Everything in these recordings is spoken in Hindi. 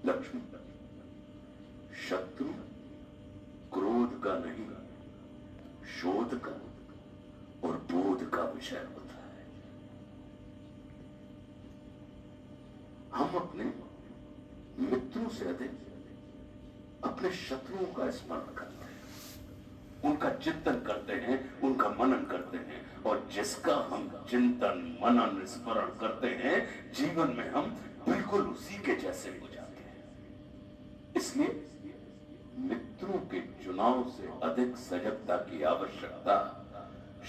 लक्ष्मण, शत्रु क्रोध का नहीं, शोध का और बोध का विषय होता है। हम अपने मित्रों से अधिक अपने शत्रुओं का स्मरण करते हैं, उनका चिंतन करते हैं, उनका मनन करते हैं, और जिसका हम चिंतन मनन स्मरण करते हैं, जीवन में हम बिल्कुल उसी के जैसे हो जाते हैं। इसलिए मित्रों के चुनाव से अधिक सजगता की आवश्यकता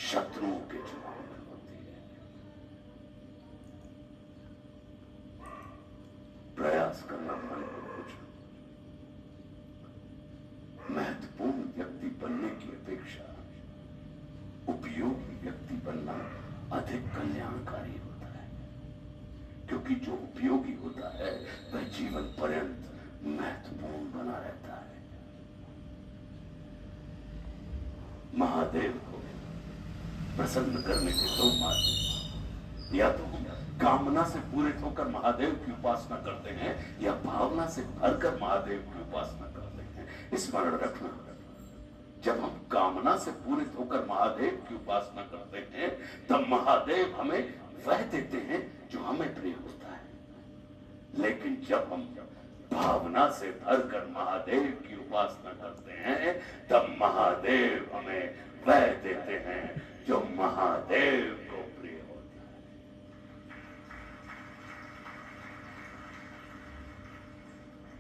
शत्रुओं के चुनाव में होती है। प्रयास करना मन को कुछ महत्वपूर्ण व्यक्ति बनने की अपेक्षा उपयोगी व्यक्ति बनना अधिक कल्याणकारी होता है, क्योंकि जो उपयोगी होता है वह जीवन पर्यंत महत्वपूर्ण बना रहता है। महादेव को प्रसन्न करने के दो मार्ग, या तो हम कामना से पूरित होकर महादेव की उपासना करते हैं, या भावना से भरकर महादेव की उपासना करते हैं। स्मरण रखना, जब हम कामना से पूरित होकर महादेव की उपासना करते हैं, तब महादेव हमें वह देते हैं जो हमें प्रिय होता है। लेकिन जब हम भावना से भरकर महादेव की उपासना करते हैं, तब महादेव हमें वह देते हैं जो महादेव को प्रिय होता है।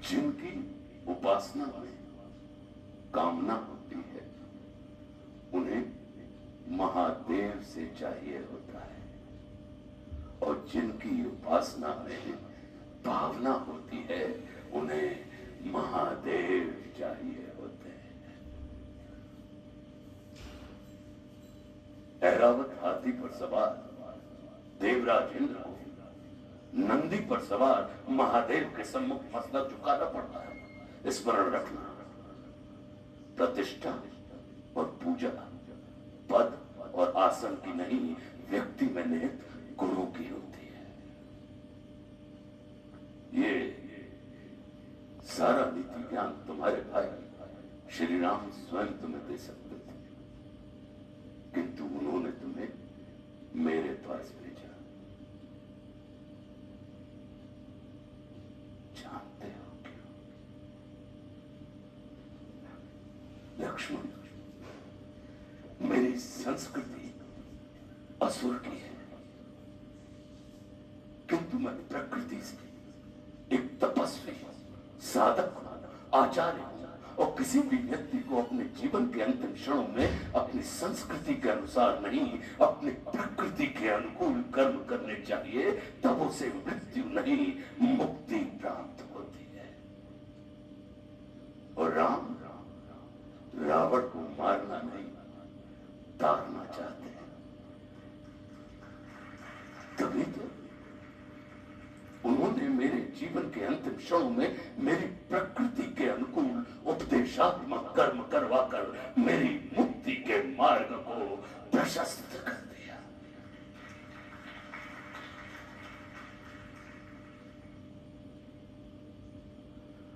जिनकी उपासना में कामना होती है, उन्हें महादेव से चाहिए होता है, और जिनकी उपासना में भावना होती है, उन्हें महादेव चाहिए होते हैं। ऐरावत हाथी पर सवार देवराज इंद्र को नंदी पर सवार महादेव के सम्मुख मस्तक झुकाना पड़ता है। स्मरण रखना, प्रतिष्ठा और पूजा पद और आसन की नहीं, व्यक्ति में निहित गुणों की होती है। ये सारा नीति ज्ञान तुम्हारे भाई श्री राम स्वयं तुम्हें दे सकते थे, किंतु उन्होंने तुम्हें मेरे पास भेजा। जानते हो क्यों? लक्ष्मण, मेरी संस्कृति असुर की है, किंतु मैं प्रकृति से एक तपस्वी, साधक, आचार्य हूं, और किसी भी व्यक्ति को अपने जीवन के अंतिम क्षणों में अपनी संस्कृति के अनुसार नहीं, अपनी प्रकृति के अनुकूल कर्म करने चाहिए, तब उसे मृत्यु नहीं मुक्ति प्राप्त होती है। और राम रावण को मारना नहीं, तारना चाहते हैं। तभी तो उन्होंने मेरे जीवन के अंतिम क्षणों में मेरी प्रकृति के अनुकूल उपदेशात्मक कर्म करवाकर मेरी मुक्ति के मार्ग को प्रशस्त कर दिया।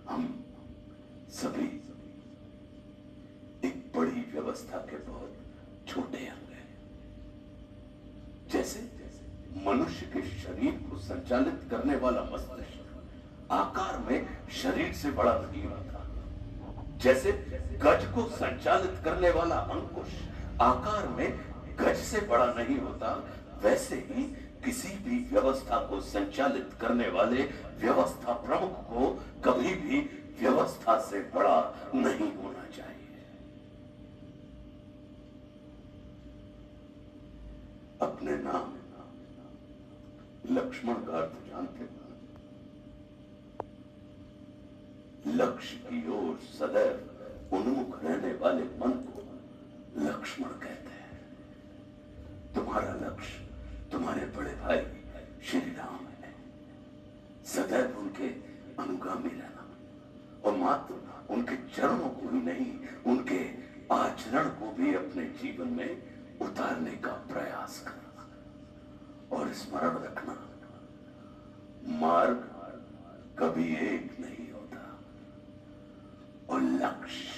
हम सभी एक बड़ी व्यवस्था के बहुत छोटे अंग हैं। जैसे मनुष्य के शरीर को संचालित करने वाला मस्तिष्क आकार में शरीर से बड़ा नहीं होता, जैसे गज को संचालित करने वाला अंकुश आकार में गज से बड़ा नहीं होता, वैसे ही किसी भी व्यवस्था को संचालित करने वाले व्यवस्था प्रमुख को कभी भी व्यवस्था से बड़ा नहीं होना चाहिए। अपने नाम लक्ष्मण का अर्थ जानते हैं? लक्ष्य की ओर सदैव उन्मुख रहने वाले मन को लक्ष्मण कहते हैं। तुम्हारा लक्ष्य तुम्हारे बड़े भाई श्री राम है। सदैव उनके अनुगामी रहना, और मात्र उनके चरणों को ही नहीं, उनके आचरण को भी अपने जीवन में उतारने का प्रयास करना। और स्मरण रखना, मार्ग कभी एक नहीं लक्ष्य